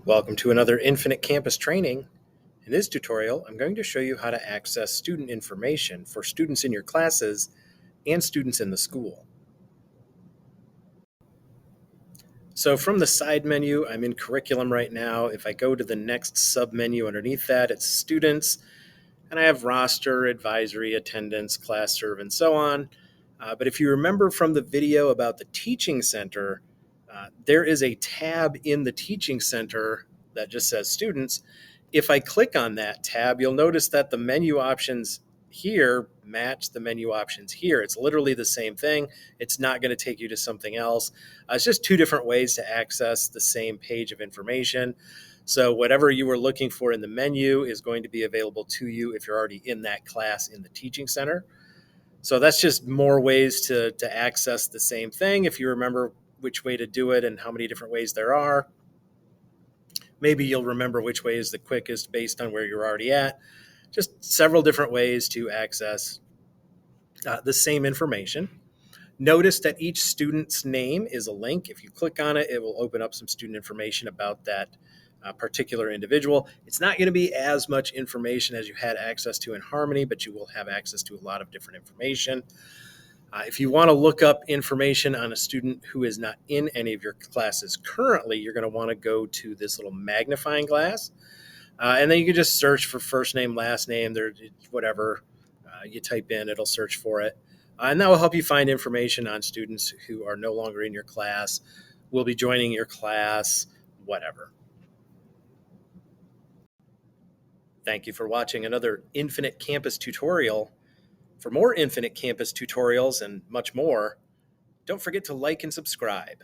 Welcome to another Infinite Campus training. In this tutorial, I'm going to show you how to access student information for students in your classes and students in the school. So from the side menu, I'm in curriculum right now. If I go to the next submenu underneath that, it's students, and I have roster, advisory, attendance, class serve, and so on. But if you remember from the video about the teaching center, there is a tab in the teaching center that just says students. If I click on that tab, you'll notice that the menu options here match the menu options here. It's literally the same thing. It's not going to take you to something else. It's just two different ways to access the same page of information. So whatever you were looking for in the menu is going to be available to you if you're already in that class in the teaching center. So that's just more ways to access the same thing. If you remember which way to do it and how many different ways there are, maybe you'll remember which way is the quickest based on where you're already at. Just several different ways to access the same information. Notice that each student's name is a link. If you click on it, it will open up some student information about that particular individual. It's not going to be as much information as you had access to in Harmony, but you will have access to a lot of different information. If you want to look up information on a student who is not in any of your classes currently, you're going to want to go to this little magnifying glass. And then you can just search for first name, last name, whatever you type in, it'll search for it. And that will help you find information on students who are no longer in your class, will be joining your class, whatever. Thank you for watching another Infinite Campus tutorial. For more Infinite Campus tutorials and much more, don't forget to like and subscribe.